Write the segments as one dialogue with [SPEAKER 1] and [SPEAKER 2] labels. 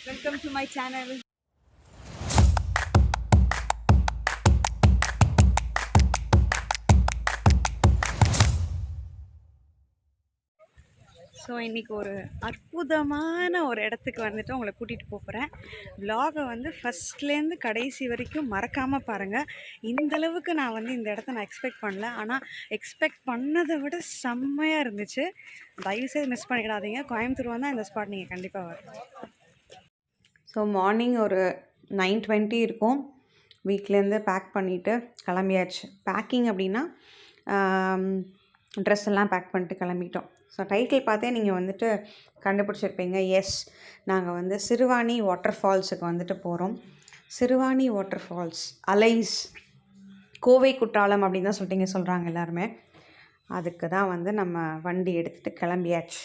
[SPEAKER 1] Welcome to my channel. So இன்றைக்கி ஒரு அற்புதமான ஒரு இடத்துக்கு வந்துட்டு உங்களை கூட்டிகிட்டு போகிறேன். விலாகை வந்து ஃபஸ்ட்லேருந்து கடைசி வரைக்கும் மறக்காமல் பாருங்கள். இந்தளவுக்கு நான் வந்து இந்த இடத்த நான் எக்ஸ்பெக்ட் பண்ணல, ஆனால் எக்ஸ்பெக்ட் பண்ணதை விட செம்மையாக இருந்துச்சு. தயவுசெய்து மிஸ் பண்ணிடாதீங்க. கோயம்புத்தூர் வந்தால் இந்த ஸ்பாட் நீங்கள் கண்டிப்பாக வரணும். ஸோ மார்னிங் ஒரு 9:20 இருக்கும். வீட்டிலேருந்து பேக் பண்ணிவிட்டு கிளம்பியாச்சு. பேக்கிங் அப்படின்னா ட்ரெஸ் எல்லாம் பேக் பண்ணிட்டு கிளம்பிட்டோம். ஸோ டைட்டில் பார்த்தே நீங்கள் வந்துட்டு கண்டுபிடிச்சிருப்பீங்க. எஸ், நாங்கள் வந்து சிறுவாணி வாட்டர் ஃபால்ஸுக்கு வந்துட்டு போகிறோம். Siruvani waterfalls, alias, Kovai Kutralam அப்படின்னு தான் சொல்லிட்டு சொல்கிறாங்க எல்லாருமே. அதுக்கு தான் வந்து நம்ம வண்டி எடுத்துகிட்டு கிளம்பியாச்சு.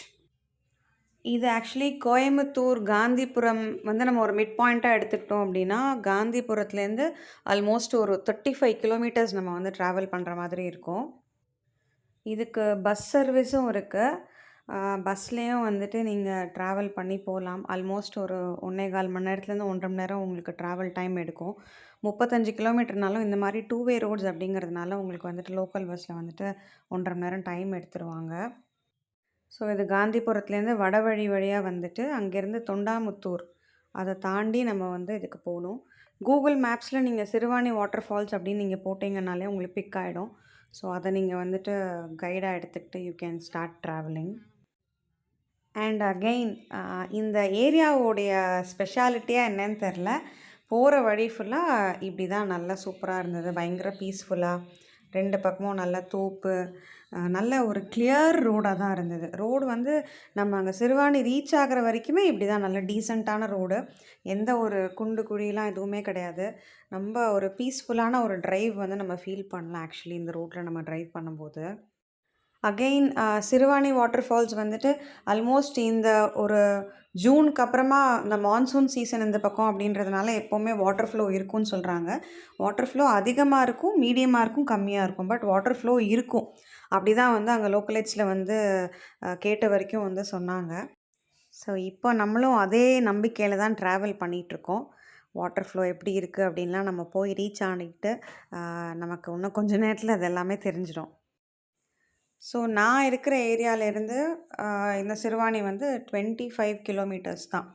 [SPEAKER 1] இது ஆக்சுவலி கோயம்புத்தூர் காந்திபுரம் வந்து நம்ம ஒரு மிட் பாயிண்ட்டாக எடுத்துக்கிட்டோம் அப்படின்னா, காந்திபுரத்துலேருந்து ஆல்மோஸ்ட் ஒரு 35 கிலோமீட்டர்ஸ் நம்ம வந்து ட்ராவல் பண்ணுற மாதிரி இருக்கும். இதுக்கு பஸ் சர்வீஸும் இருக்குது. பஸ்லேயும் வந்துட்டு நீங்கள் ட்ராவல் பண்ணி போகலாம். ஆல்மோஸ்ட் ஒரு 1.25 மணி நேரத்துலேருந்து 1.5 மணி நேரம் உங்களுக்கு ட்ராவல் டைம் எடுக்கும். 35 கிலோமீட்டர்னாலும் இந்த மாதிரி 2 வே ரோட்ஸ் அப்படிங்கிறதுனால உங்களுக்கு வந்துட்டு லோக்கல் பஸ்ஸில் வந்துட்டு 1.5 மணி நேரம் டைம் எடுத்துருவாங்க. ஸோ இது காந்திபுரத்துலேருந்து வடவழி வழியாக வந்துட்டு அங்கேருந்து தொண்டாமுத்தூர் அதை தாண்டி நம்ம வந்து இதுக்கு போகணும். கூகுள் மேப்ஸில் நீங்கள் சிறுவாணி வாட்டர் ஃபால்ஸ் அப்படின்னு நீங்கள் போட்டிங்கனாலே உங்களுக்கு பிக் ஆகிடும். ஸோ அதை நீங்கள் வந்துட்டு கைடாக எடுத்துக்கிட்டு you can start travelling. And again இந்த ஏரியாவோடைய ஸ்பெஷாலிட்டியாக என்னன்னு தெரில, போகிற வழி ஃபுல்லாக இப்படி தான் நல்லா சூப்பராக இருந்தது. பயங்கர பீஸ்ஃபுல்லாக 2 பக்கமும் நல்ல தோப்பு, நல்ல ஒரு கிளியர் ரோடாக தான் இருந்தது. ரோடு வந்து நம்ம அங்கே சிறுவாணி ரீச் ஆகிற வரைக்குமே இப்படி தான் நல்ல டீசெண்டான ரோடு. எந்த ஒரு குண்டு குழியெலாம் எதுவுமே கிடையாது. ரொம்ப ஒரு பீஸ்ஃபுல்லான ஒரு ட்ரைவ் வந்து நம்ம ஃபீல் பண்ணலாம் ஆக்சுவலி இந்த ரோட்டில் நம்ம ட்ரைவ் பண்ணும்போது. அகெயின் சிறுவாணி வாட்டர் ஃபால்ஸ் வந்துட்டு ஆல்மோஸ்ட் இந்த ஒரு ஜூனுக்கு அப்புறமா இந்த மான்சூன் சீசன் இந்த பக்கம் அப்படின்றதுனால எப்போவுமே வாட்டர் ஃப்ளோ இருக்கும்னு சொல்கிறாங்க. வாட்டர் ஃப்ளோ அதிகமாக இருக்கும், மீடியமாக இருக்கும், கம்மியாக இருக்கும். பட் வாட்டர் ஃப்ளோ இருக்கும். அப்படி தான் வந்து அங்கே லோக்கலைட்ஸில் வந்து கேட்ட வரைக்கும் வந்து சொன்னாங்க. ஸோ இப்போ நம்மளும் அதே நம்பிக்கையில் தான் ட்ராவல் பண்ணிகிட்ருக்கோம். வாட்டர் ஃப்ளோ எப்படி இருக்குது அப்படின்லாம் நம்ம போய் ரீச் ஆகிட்டு நமக்கு இன்னும் கொஞ்சம் நேரத்தில் அது எல்லாமே தெரிஞ்சிடும். ஸோ நான் இருக்கிற ஏரியாவிலேருந்து இந்த சிறுவாணி வந்து 25 கிலோமீட்டர்ஸ் தான்.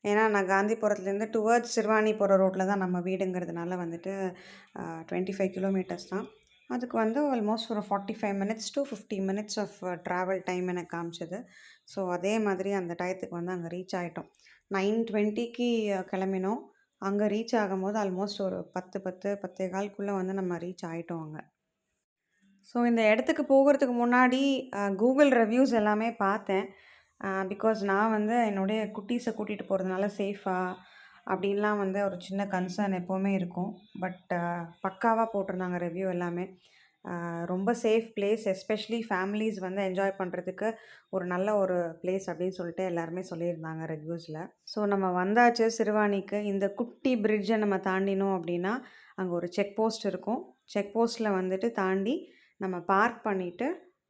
[SPEAKER 1] ஏன்னா நான் காந்திபுரத்துலேருந்து டுவர்ட்ஸ் சிறுவாணி போகிற ரோட்டில் தான் நம்ம வீடுங்கிறதுனால வந்துட்டு 25 கிலோமீட்டர்ஸ் தான். அதுக்கு வந்து ஆல்மோஸ்ட் ஒரு 45 minutes to 50 minutes of travel time எனக்கு காமிச்சது. ஸோ அதே மாதிரி அந்த டயத்துக்கு வந்து அங்கே ரீச் ஆகிட்டோம். 9:20க்கு கிளம்பினோம். அங்கே ரீச் ஆகும்போது ஆல்மோஸ்ட் ஒரு 10:15 வந்து நம்ம ரீச் ஆகிட்டோம் அங்கே. ஸோ இந்த இடத்துக்கு போகிறதுக்கு முன்னாடி கூகுள் ரிவ்யூஸ் எல்லாமே பார்த்தேன். பிகாஸ் நான் வந்து என்னுடைய குட்டீஸை கூட்டிகிட்டு போகிறதுனால சேஃபாக அப்படின்லாம் வந்து ஒரு சின்ன கன்சர்ன் எப்போவுமே இருக்கும். பட் பக்காவாக போட்டிருந்தாங்க ரிவ்யூ எல்லாமே. ரொம்ப சேஃப் பிளேஸ், எஸ்பெஷலி ஃபேமிலிஸ் வந்து என்ஜாய் பண்ணுறதுக்கு ஒரு நல்ல ஒரு பிளேஸ் அப்படின்னு சொல்லிட்டு எல்லாருமே சொல்லியிருந்தாங்க ரிவ்யூஸில். ஸோ நம்ம வந்தாச்சு சிறுவாணிக்கு. இந்த குட்டி பிரிட்ஜை நம்ம தாண்டினோம் அப்படின்னா அங்கே ஒரு செக் போஸ்ட் இருக்கும். செக் போஸ்ட்டில் வந்துட்டு தாண்டி நம்ம பார்க் பண்ணிவிட்டு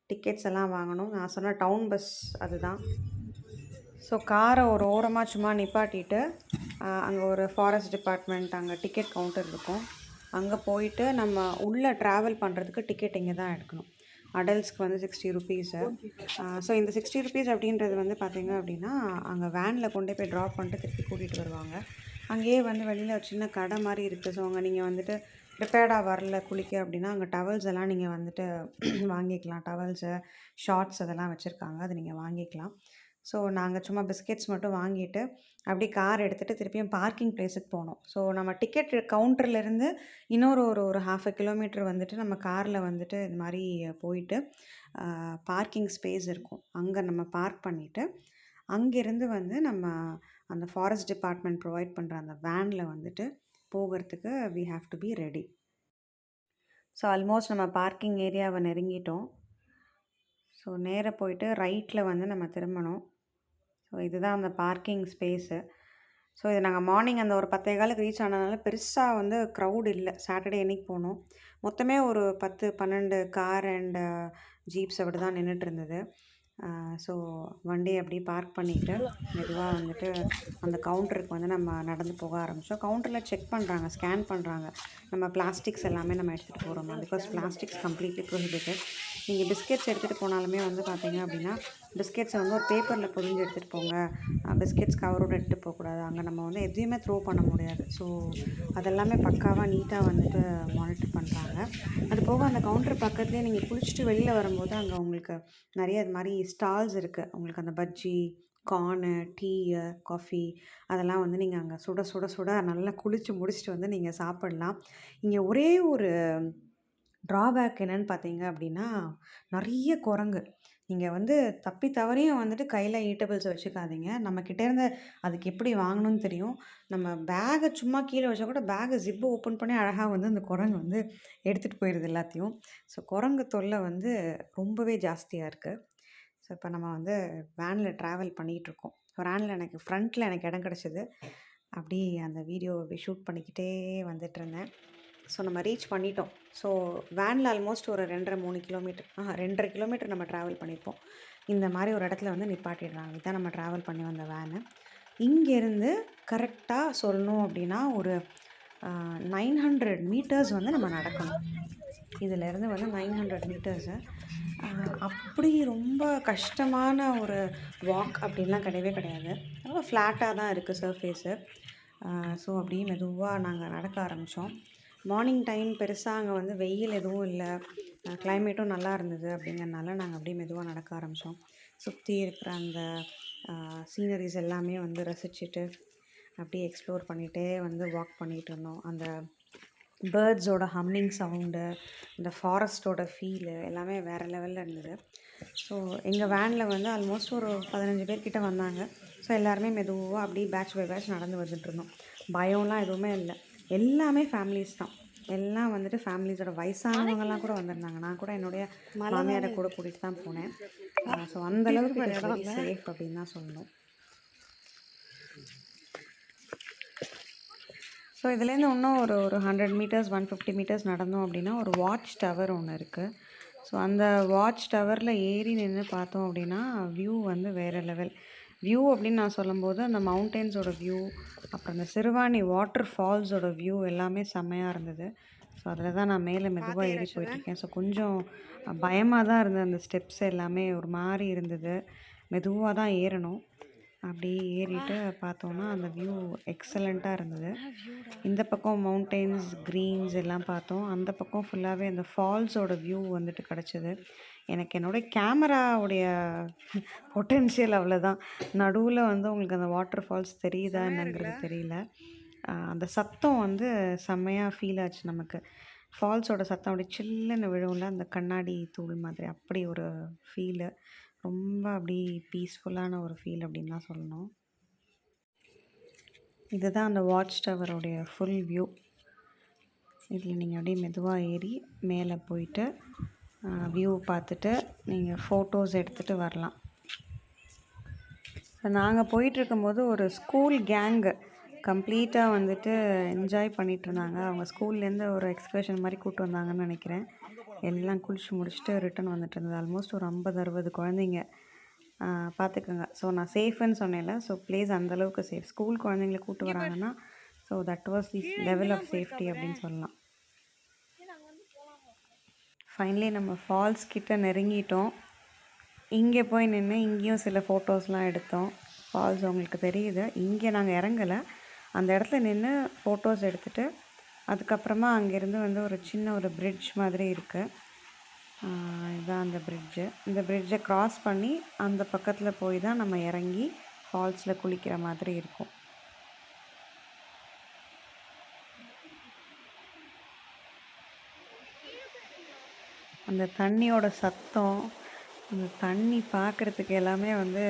[SPEAKER 1] டிக்கெட்ஸ் எல்லாம் வாங்கணும். நான் சொன்ன டவுன் பஸ் அதுதான். ஸோ காரை ஒரு ஓரமாக சும்மா நிப்பாட்டிட்டு அங்கே ஒரு ஃபாரஸ்ட் டிபார்ட்மெண்ட் அங்கே டிக்கெட் கவுண்டர் இருக்கும். அங்கே போயிட்டு நம்ம உள்ளே ட்ராவல் பண்ணுறதுக்கு டிக்கெட் இங்கே தான் எடுக்கணும். அடல்ட்ஸ்க்கு வந்து 60 ருபீஸு. ஸோ இந்த 60 ருபீஸ் அப்படின்றது வந்து பார்த்திங்க அப்படின்னா அங்கே வேனில் கொண்டு போய் ட்ராப் பண்ணிட்டு திருப்பி கூட்டிகிட்டு வருவாங்க. அங்கேயே வந்து வெளியில் ஒரு சின்ன கடை மாதிரி இருக்குது. ஸோ அங்கே நீங்கள் வந்துட்டு ப்ரிப்பேர்டாக வரல குளிக்க அப்படின்னா அங்கே டவல்ஸ் எல்லாம் நீங்கள் வந்துட்டு வாங்கிக்கலாம். டவல்ஸு, ஷார்ட்ஸ் அதெல்லாம் வச்சுருக்காங்க, அது நீங்கள் வாங்கிக்கலாம். ஸோ நாங்கள் சும்மா பிஸ்கெட்ஸ் மட்டும் வாங்கிட்டு அப்படியே கார் எடுத்துகிட்டு திருப்பியும் பார்க்கிங் ப்ளேஸுக்கு போனோம். ஸோ நம்ம டிக்கெட் கவுண்டர்லேருந்து இன்னொரு ஒரு 1/2 கிலோமீட்டர் வந்துட்டு நம்ம காரில் வந்துட்டு இது மாதிரி போயிட்டு பார்க்கிங் ஸ்பேஸ் இருக்கும், அங்கே நம்ம பார்க் பண்ணிவிட்டு அங்கேருந்து வந்து நம்ம அந்த ஃபாரஸ்ட் டிபார்ட்மெண்ட் ப்ரொவைட் பண்ணுற அந்த வேனில் வந்துட்டு போகிறதுக்கு we have to be ready. So almost நம்ம பார்க்கிங் ஏரியாவை நெருங்கிட்டோம். ஸோ நேராக போயிட்டு ரைட்டில் வந்து நம்ம திரும்பணும். ஸோ இதுதான் அந்த பார்க்கிங் ஸ்பேஸு. ஸோ இது நாங்கள் மார்னிங் அந்த ஒரு 10:15க்கு ரீச் ஆனதுனால பெருசாக வந்து க்ரௌட் இல்லை. சாட்டர்டே அன்றைக்கி போனோம். மொத்தமே ஒரு 10-12 கார் அண்டு ஜீப்ஸ் அப்படி தான் நின்றுட்டு இருந்தது. ஸோ வண்டி அப்படியே பார்க் பண்ணிவிட்டு மெதுவாக வந்துட்டு அந்த கவுண்டருக்கு வந்து நம்ம நடந்து போக ஆரம்பித்தோம். கவுண்டரில் செக் பண்ணுறாங்க, ஸ்கேன் பண்ணுறாங்க நம்ம பிளாஸ்டிக்ஸ் எல்லாமே நம்ம எடுத்துகிட்டு போகிறோமா, பிகாஸ் பிளாஸ்டிக்ஸ் கம்ப்ளீட்லி ப்ரொஹிபிட்டட். நீங்கள் பிஸ்கெட்ஸ் எடுத்துகிட்டு போனாலுமே வந்து பார்த்தீங்க அப்படின்னா பிஸ்கெட்ஸை வந்து ஒரு பேப்பரில் பொதிஞ்சு எடுத்துகிட்டு போங்க, பிஸ்கெட்ஸ் கவரோடு எடுத்துகிட்டு போகக்கூடாது. அங்கே நம்ம வந்து எதையுமே த்ரோ பண்ண முடியாது. ஸோ அதெல்லாமே பக்காவாக நீட்டாக வந்துட்டு மானிட்டர் பண்ணுறாங்க. அது போக அந்த கவுண்டர் பக்கத்துலேயே நீங்கள் குளிச்சுட்டு வெளியில் வரும்போது அங்கே உங்களுக்கு நிறைய இது மாதிரி ஸ்டால்ஸ் இருக்குது. உங்களுக்கு அந்த பஜ்ஜி, கார்னு, டீயு, காஃபி அதெல்லாம் வந்து நீங்கள் அங்கே சுட சுட சுட நல்லா குளித்து முடிச்சுட்டு வந்து நீங்கள் சாப்பிட்லாம். இங்கே ஒரே ஒரு ட்ராபேக் என்னன்னு பார்த்தீங்க அப்படின்னா, நிறைய குரங்கு. நீங்கள் வந்து தப்பி தவறியும் வந்துட்டு கையில் ஈட்டபிள்ஸ் வச்சுக்காதீங்க. நம்மக்கிட்டேருந்து அதுக்கு எப்படி வாங்கணும்னு தெரியும். நம்ம பேகை சும்மா கீழே வச்சா கூட பேகை ஜிப்பு ஓப்பன் பண்ணி அழகாக வந்து அந்த குரங்கு வந்து எடுத்துகிட்டு போயிடுது எல்லாத்தையும். ஸோ குரங்கு தொல்லை வந்து ரொம்பவே ஜாஸ்தியாக இருக்குது. ஸோ இப்போ நம்ம வந்து வேனில் ட்ராவல் பண்ணிகிட்ருக்கோம். வேனில் எனக்கு ஃப்ரண்ட்டில் எனக்கு இடம் கிடச்சிது. அப்படி அந்த வீடியோ அப்படி ஷூட் பண்ணிக்கிட்டே வந்துட்டுருந்தேன். ஸோ நம்ம ரீச் பண்ணிட்டோம். ஸோ வேனில் ஆல்மோஸ்ட் ஒரு 2.5-3 கிலோமீட்டர் 2.5 கிலோமீட்டர் நம்ம ட்ராவல் பண்ணியிருப்போம். இந்த மாதிரி ஒரு இடத்துல வந்து நிப்பாட்டிடுறாங்க. இதுதான் நம்ம ட்ராவல் பண்ணி வந்த வேனு. இங்கேருந்து கரெக்டாக சொல்லணும் அப்படின்னா ஒரு 900 மீட்டர்ஸ் வந்து நம்ம நடக்கணும். இதிலேருந்து வந்து 900 மீட்டர்ஸு. அப்படி ரொம்ப கஷ்டமான ஒரு வாக் அப்படின்லாம் கிடையவே கிடையாது. ரொம்ப ஃப்ளாட்டாக தான் இருக்குது சர்ஃபேஸு. ஸோ அப்படியே மெதுவாக நாங்கள் நடக்க ஆரம்பித்தோம். மார்னிங் டைம் பெருசாக அங்கே வந்து வெயில் எதுவும் இல்லை, கிளைமேட்டும் நல்லா இருந்தது. அப்படிங்கிறனால நாங்கள் அப்படியே மெதுவாக நடக்க ஆரம்பித்தோம். சுற்றி இருக்கிற அந்த சீனரிஸ் எல்லாமே வந்து ரசிச்சுட்டு அப்படியே எக்ஸ்ப்ளோர் பண்ணிகிட்டே வந்து வாக் பண்ணிகிட்டு இருந்தோம். அந்த பேர்ட்ஸோட ஹம்மிங் சவுண்டு, இந்த ஃபாரஸ்ட்டோட ஃபீலு எல்லாமே வேறு லெவலில் இருந்தது. ஸோ எங்கள் வேனில் வந்து ஆல்மோஸ்ட் ஒரு 15 பேர்கிட்ட வந்தாங்க. ஸோ எல்லாருமே மெதுவாக அப்படியே பேட்ச் பை பேட்ச் நடந்து வந்துட்டுருந்தோம். பயம்லாம் எதுவுமே இல்லை. எல்லாமே ஃபேமிலிஸ் தான். எல்லாம் வந்துட்டு ஃபேமிலிஸோட வயசானவங்கலாம் கூட வந்திருந்தாங்க. நான் கூட என்னுடைய மாமியாரை கூட கூட்டிகிட்டு தான் போனேன். ஸோ அந்தளவுக்கு வெரி சேஃப் அப்படின்னு தான் சொல்லணும். ஸோ இதுலேருந்து இன்னும் ஒரு 100 மீட்டர்ஸ் 150 மீட்டர்ஸ் நடந்தோம் அப்படின்னா ஒரு வாட்ச் டவர் ஒன்று இருக்குது. ஸோ அந்த வாட்ச் டவரில் ஏறி நின்று பார்த்தோம் அப்படின்னா வியூ வந்து வேறு லெவல். வியூ அப்படின்னு நான் சொல்லும்போது அந்த மவுண்டெயின்ஸோட வியூ, அப்புறம் அந்த சிறுவாணி வாட்டர் ஃபால்ஸோட வியூ எல்லாமே செம்மையாக இருந்தது. ஸோ அதில் தான் நான் மேலே மெதுவாக ஏறி போயிட்டுருக்கேன். ஸோ கொஞ்சம் பயமாக தான் இருந்தது. அந்த ஸ்டெப்ஸ் எல்லாமே ஒரு மாதிரி இருந்தது. மெதுவாக தான் ஏறணும். அப்படியே ஏறிட்டு பார்த்தோன்னா அந்த வியூ எக்ஸலண்ட்டாக இருந்தது. இந்த பக்கம் மவுண்டெயின்ஸ், க்ரீன்ஸ் எல்லாம் பார்த்தோம். அந்த பக்கம் ஃபுல்லாகவே அந்த ஃபால்ஸோட வியூ வந்துட்டு கிடச்சிது. எனக்கு என்னோடய கேமராவுடைய பொட்டென்ஷியல் அவ்வளோதான். நடுவில் வந்து உங்களுக்கு அந்த வாட்டர் ஃபால்ஸ் தெரியுதா என்னங்கிறது தெரியல. அந்த சத்தம் வந்து செம்மையாக ஃபீல் ஆச்சு நமக்கு. ஃபால்ஸோட சத்தம் அப்படியே சில்லுன்னு விழும்ல, அந்த கண்ணாடி தூள் மாதிரி அப்படி ஒரு ஃபீலு. ரொம்ப அப்படி பீஸ்ஃபுல்லான ஒரு ஃபீல் அப்படின்னு தான் சொல்லணும். இதுதான் அந்த வாட்ச் டவரோடைய ஃபுல் வியூ. இதில் நீங்கள் அப்படியே மெதுவாக ஏறி மேலே போயிட்டு வியூ பார்த்துட்டு நீங்கள் ஃபோட்டோஸ் எடுத்துகிட்டு வரலாம். நாங்கள் போயிட்டுருக்கும்போது ஒரு ஸ்கூல் கேங்கு கம்ப்ளீட்டாக வந்துட்டு என்ஜாய் பண்ணிகிட்ருந்தாங்க. அவங்க ஸ்கூல்லேருந்து ஒரு எக்ஸ்கர்ஷன் மாதிரி கூப்பிட்டு வந்தாங்கன்னு நினைக்கிறேன். எல்லாம் குளிச்சு முடிச்சுட்டு ரிட்டன் வந்துட்டு இருந்தது. ஆல்மோஸ்ட் ஒரு 50-60 குழந்தைங்க. பார்த்துக்கோங்க. ஸோ நான் சேஃப்னு சொன்னேன்ல, ஸோ ப்ளேஸ் அந்தளவுக்கு சேஃப். ஸ்கூல் குழந்தைங்கள கூப்பிட்டு வராங்கன்னா so that was the level of safety அப்படின்னு சொல்லலாம். ஃபைனலி நம்ம ஃபால்ஸ் கிட்ட நெருங்கிட்டோம். இங்கே போய் நின்று இங்கேயும் சில ஃபோட்டோஸ்லாம் எடுத்தோம். ஃபால்ஸ் உங்களுக்கு தெரியுது. இங்கே நாங்கள் இறங்கலை, அந்த இடத்துல நின்று ஃபோட்டோஸ் எடுத்துகிட்டு அதுக்கப்புறமா அங்கேருந்து வந்து ஒரு சின்ன ஒரு பிரிட்ஜ் மாதிரி இருக்குது. இதுதான் அந்த பிரிட்ஜு. இந்த பிரிட்ஜை க்ராஸ் பண்ணி அந்த பக்கத்தில் போய் தான் நம்ம இறங்கி ஃபால்ஸில் குளிக்கிற மாதிரி இருக்கும். அந்த தண்ணியோட சத்தம், அந்த தண்ணி பார்க்குறதுக்கு எல்லாமே வந்து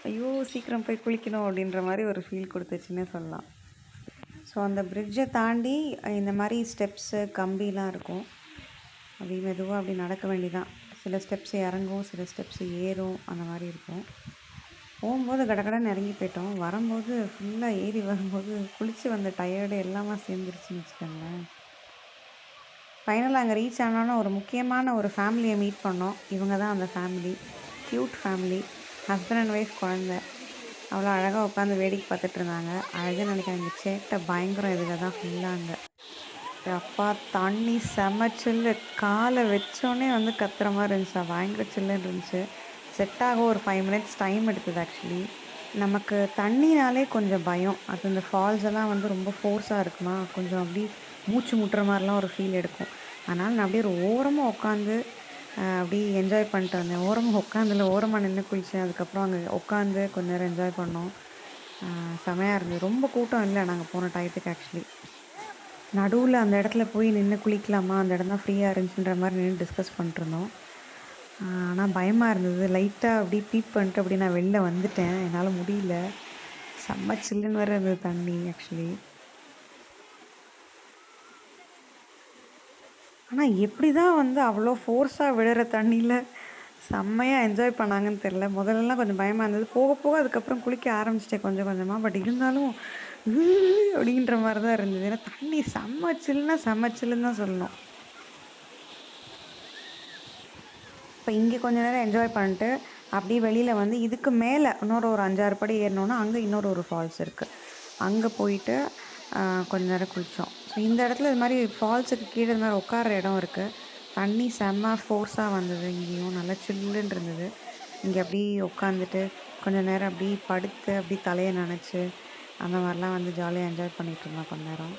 [SPEAKER 1] ஐயோ சீக்கிரம் போய் குளிக்கணும் அப்படின்ற மாதிரி ஒரு ஃபீல் கொடுத்துச்சுன்னே சொல்லலாம். ஸோ அந்த பிரிட்ஜை தாண்டி இந்த மாதிரி ஸ்டெப்ஸு கம்பிலாம் இருக்கும். அப்படி மெதுவாக அப்படி நடக்க வேண்டிதான். சில ஸ்டெப்ஸ் இறங்கும், சில ஸ்டெப்ஸ் ஏறும், அந்த மாதிரி இருக்கும். போகும்போது கடகடன்னு இறங்கி போயிட்டோம். வரும்போது ஃபுல்லாக ஏறி வரும்போது குளித்து வந்த டயர்டு எல்லாமே சேர்ந்துருச்சுன்னு வச்சுக்கோங்களேன். ஃபைனலாக அங்கே ரீச் ஆனோன்னா ஒரு முக்கியமான ஒரு ஃபேமிலியை மீட் பண்ணோம். இவங்க தான் அந்த family. Cute family. Husband and wife, குழந்த. அவ்வளோ அழகாக உட்காந்து வேடிக்கை பார்த்துட்டு இருந்தாங்க. அழகுன்னு நினைக்கிறேன். இங்கே சேட்டை பயங்கரம் இதில் தான் ஃபுல்லாக அங்கே. அப்பா தண்ணி செம சில்லு. காலை வச்சோடனே வந்து கத்துற மாதிரி இருந்துச்சு. பயங்கர சில்லுன்னு இருந்துச்சு. செட் ஆக ஒரு 5 மினிட்ஸ் டைம் எடுத்தது ஆக்சுவலி. நமக்கு தண்ணினாலே கொஞ்சம் பயம். அது இந்த ஃபால்ஸ் எல்லாம் வந்து ரொம்ப ஃபோர்ஸாக இருக்குமா, கொஞ்சம் அப்படி மூச்சு முட்டுற மாதிரிலாம் ஒரு ஃபீல் எடுக்கும். அதனால் நான் அப்படியே ஒரு ஓரமாக உட்காந்து அப்படி என்ஜாய் பண்ணிட்டு வந்தேன். ஓரமாக உட்காந்துல ஓரமாக நின்று குளித்தேன். அதுக்கப்புறம் அங்கே உட்காந்து கொஞ்ச நேரம் என்ஜாய் பண்ணோம். செமையாக இருந்தது. ரொம்ப கூட்டம் இல்லை நாங்கள் போன டயத்துக்கு ஆக்சுவலி. நடுவில் அந்த இடத்துல போய் நின்று குளிக்கலாமா, அந்த இடம் தான் ஃப்ரீயாக இருந்துச்சுன்ற மாதிரி நின்று டிஸ்கஸ் பண்ணிட்டுருந்தோம். ஆனால் பயமாக இருந்தது. லைட்டாக அப்படி பீப் பண்ணிட்டு அப்படி நான் வெளில வந்துட்டேன். என்னால் முடியல. செம்ம சில்லுன்னு வேறு இருந்தது தண்ணி ஆக்சுவலி. ஆனால் எப்படி தான் வந்து அவ்வளோ ஃபோர்ஸாக விழுற தண்ணியில் செம்மையாக என்ஜாய் பண்ணாங்கன்னு தெரில. முதல்லலாம் கொஞ்சம் பயமாக இருந்தது. போக போக அதுக்கப்புறம் குளிக்க ஆரம்பிச்சிட்டேன் கொஞ்சம் கொஞ்சமாக. பட் இருந்தாலும் அப்படின்ற மாதிரி தான் இருந்தது. ஏன்னா தண்ணி செம்ம சில்லுன்னா செம்ம சில்லுன்னு தான் சொல்லணும். இப்போ இங்கே கொஞ்ச நேரம் என்ஜாய் பண்ணிட்டு அப்படியே வெளியில் வந்து இதுக்கு மேலே இன்னொரு ஒரு 5-6 படி ஏறினோன்னா அங்கே இன்னொரு ஒரு ஃபால்ஸ் இருக்குது. அங்கே போயிட்டு கொஞ்ச நேரம் குளித்தோம். ஸோ இந்த இடத்துல இது மாதிரி ஃபால்ஸுக்கு கீழே இது மாதிரி உட்கார இடம் இருக்குது. தண்ணி செம்ம ஃபோர்ஸாக வந்தது. இங்கேயும் நல்லா சில்லுன்னு இருந்தது. இங்கே அப்படி உட்காந்துட்டு கொஞ்சம் நேரம் அப்படி படுத்து அப்படி தலையை நனைச்சி அந்த மாதிரிலாம் வந்து ஜாலியாக என்ஜாய் பண்ணிகிட்டு இருந்தோம் கொஞ்ச நேரம்.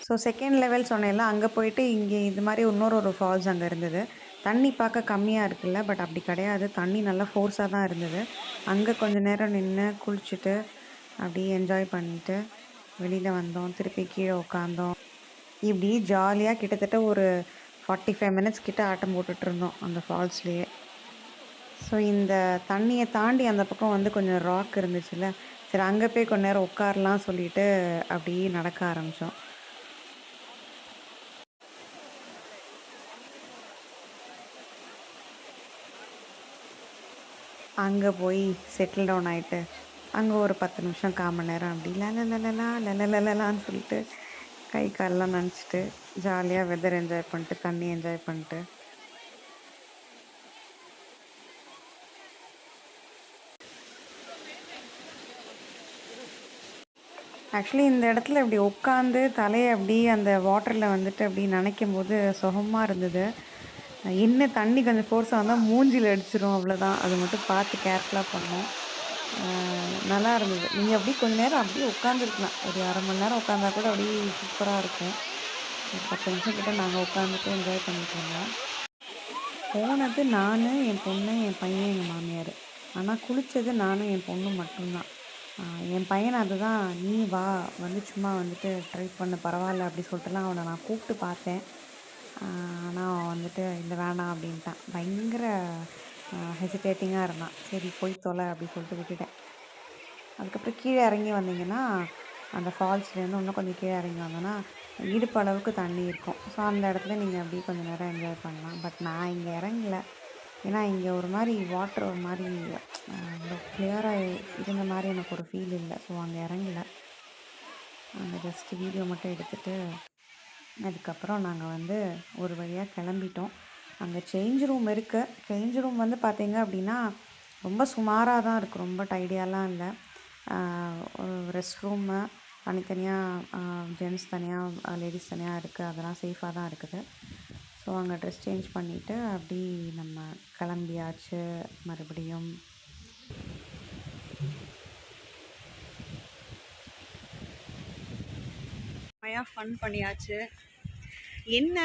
[SPEAKER 1] ஸோ செகண்ட் லெவல் சொன்னேன்ல, அங்கே போயிட்டு இங்கே இது மாதிரி இன்னொரு ஒரு ஃபால்ஸ் அங்கே இருந்தது. தண்ணி பார்க்க கம்மியாக இருக்குல்ல, பட் அப்படி கிடையாது. தண்ணி நல்லா ஃபோர்ஸாக தான் இருந்தது. அங்கே கொஞ்சம் நேரம் நின்று குளிச்சுட்டு அப்படியே என்ஜாய் பண்ணிட்டு வெளியில் வந்தோம். திருப்பி கீழே உட்காந்தோம். இப்படி ஜாலியாக கிட்டத்தட்ட ஒரு 45 மினிட்ஸ் கிட்ட ஆட்டம் போட்டுட்ருந்தோம் அந்த ஃபால்ஸ்லேயே. ஸோ இந்த தண்ணியை தாண்டி அந்த பக்கம் வந்து கொஞ்சம் ராக் இருந்துச்சுல்ல, சரி அங்கே போய் கொஞ்ச நேரம் உட்காரலாம் சொல்லிட்டு அப்படியே நடக்க ஆரம்பித்தோம். அங்கே போய் செட்டில் டவுன் ஆகிட்டு அங்கே ஒரு 10 நிமிஷம் 1/4 மணி நேரம் அப்படி லலலலான்னு சொல்லிட்டு கை காலெலாம் நனைச்சிட்டு ஜாலியாக வெதர் என்ஜாய் பண்ணிட்டு தண்ணி என்ஜாய் பண்ணிட்டு ஆக்சுவலி இந்த இடத்துல இப்படி உட்காந்து தலையை அப்படி அந்த வாட்டரில் வந்துட்டு அப்படி நனைக்கும் போது சுகமாக இருந்தது. என்ன தண்ணி கொஞ்சம் ஃபோர்ஸாக வந்தால் மூஞ்சில் அடிச்சிடும், அவ்வளோதான். அது மட்டும் பார்த்து கேர்ஃபுல்லாக பண்ணோம். நல்லா இருந்தது. நீங்கள் அப்படியே கொஞ்ச நேரம் அப்படியே உட்காந்துருக்கலாம். ஒரு 1/2 மணி நேரம் உட்காந்தா கூட அப்படியே சூப்பராக இருக்கும். ஒரு 10 நிமிஷம் கிட்ட நாங்கள் உட்காந்துட்டு என்ஜாய் பண்ணிட்டு இருந்தோம். போனது நான், என் பொண்ணு, என் பையன், எங்கள் மாமியார். ஆனால் குளித்தது நானும் என் பொண்ணு மட்டும்தான். என் பையனை அதுதான், நீ வா வந்து சும்மா வந்துட்டு ட்ரை பண்ணு பரவாயில்ல அப்படி சொல்லிட்டுலாம் அவனை நான் கூப்பிட்டு பார்த்தேன். ஆனால் அவன் வந்துட்டு இல்லை வேணாம் அப்படின்ட்டான். பயங்கர ஹெசிடேட்டிங்காக இருந்தான். சரி போய் தொலை அப்படி சொல்லிட்டு விட்டுட்டேன். அதுக்கப்புறம் கீழே இறங்கி வந்தீங்கன்னா அந்த ஃபால்ஸ்லேருந்து இன்னும் கொஞ்சம் கீழே இறங்கி வந்தோன்னா இடுப்பு அளவுக்கு தண்ணி இருக்கும். ஸோ அந்த இடத்துல நீங்கள் அப்படியே கொஞ்சம் நேரம் என்ஜாய் பண்ணலாம். பட் நான் இங்கே இறங்கல. ஏன்னா இங்கே ஒரு மாதிரி வாட்டர் ஒரு மாதிரி அவ்வளோ கிளியராக இருந்த மாதிரி எனக்கு ஒரு ஃபீல் இல்லை. ஸோ அங்கே இறங்கல. அங்கே ஜஸ்ட் வீடியோ மட்டும் எடுத்துகிட்டு அதுக்கப்புறம் நாங்கள் வந்து ஒரு வழியாக கிளம்பிட்டோம். அங்கே சேஞ்ச் ரூம் இருக்குது. சேஞ்ச் ரூம் வந்து பார்த்திங்க அப்படின்னா ரொம்ப சுமாராக தான் இருக்குது. ரொம்ப டைடியாலாம் இல்லை. ரெஸ்ட் ரூமு தனித்தனியாக, ஜென்ட்ஸ் தனியாக, லேடிஸ் தனியாக இருக்குது. அதெல்லாம் சேஃபாக தான் இருக்குது. ஸோ அங்கே ட்ரெஸ் சேஞ்ச் பண்ணிவிட்டு அப்படி நம்ம கிளம்பியாச்சு. மறுபடியும் ஃபன் பண்ணியாச்சு. என்ன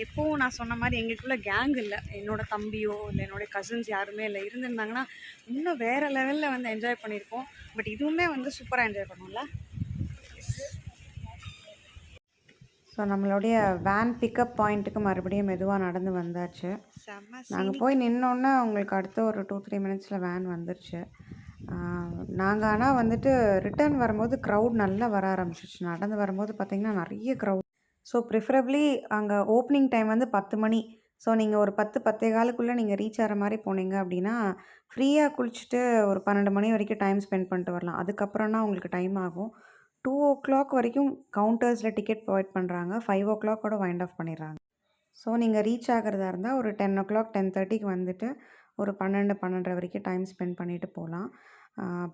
[SPEAKER 1] எப்போவும் நான் சொன்ன மாதிரி எங்களுக்குள்ள கேங் இல்லை. என்னோடய தம்பியோ இல்லை என்னோடய கசின்ஸ் யாருமே இல்லை. இருந்திருந்தாங்கன்னா இன்னும் வேறு லெவலில் வந்து என்ஜாய் பண்ணியிருக்கோம். பட் இதுவுமே வந்து சூப்பராக என்ஜாய் பண்ணோம்ல. ஸோ நம்மளுடைய வேன் பிக்கப் பாயிண்ட்டுக்கு மறுபடியும் மெதுவாக நடந்து வந்தாச்சு. நாங்கள் போய் நின்னோன்னே உங்களுக்கு அடுத்த ஒரு 2-3 மினிட்ஸில் வேன் வந்துருச்சு. நாங்கள் ஆனால் வந்துட்டு ரிட்டர்ன் வரும்போது க்ரௌட் நல்லா வர ஆரம்பிச்சிச்சு. நடந்து வரும்போது பார்த்திங்கன்னா நிறைய க்ரௌட். ஸோ ப்ரிஃபரபிளி அங்கே ஓப்பனிங் டைம் வந்து 10 மணி. ஸோ நீங்கள் ஒரு 10-10:15 நீங்கள் ரீச் ஆகிற மாதிரி போனீங்க அப்படின்னா ஃப்ரீயாக குளிச்சுட்டு ஒரு 12 மணி வரைக்கும் டைம் ஸ்பெண்ட் பண்ணிட்டு வரலாம். அதுக்கப்புறம்னா உங்களுக்கு டைம் ஆகும். 2:00 வரைக்கும் கவுண்டர்ஸில் டிக்கெட் ப்ரொவைட் பண்ணுறாங்க. 5:00 வைண்ட் ஆஃப் பண்ணிடுறாங்க. ஸோ நீங்கள் ரீச் ஆகிறதா இருந்தால் ஒரு 10:00 10:30க்கு வந்துட்டு ஒரு 12, 12:30 வரைக்கும் டைம் ஸ்பெண்ட் பண்ணிவிட்டு போகலாம்.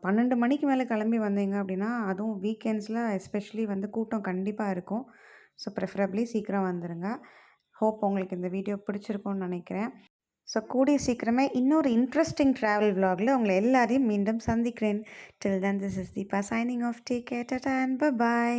[SPEAKER 1] 12 மணிக்கு மேலே கிளம்பி வந்தீங்க அப்படின்னா, அதுவும் வீக்கெண்ட்ஸில் எஸ்பெஷலி வந்து கூட்டம் கண்டிப்பாக இருக்கும். ஸோ ப்ரிஃபரபிளி சீக்கிரம் வந்துடுங்க. ஹோப் உங்களுக்கு இந்த வீடியோ பிடிச்சிருக்கும்னு நினைக்கிறேன். ஸோ கூடிய சீக்கிரமே இன்னொரு இன்ட்ரெஸ்டிங் ட்ராவல் vlogல உங்களை எல்லாரையும் மீண்டும் சந்திக்கிறேன். Till then this is Deepa signing off. Take care, tata and by.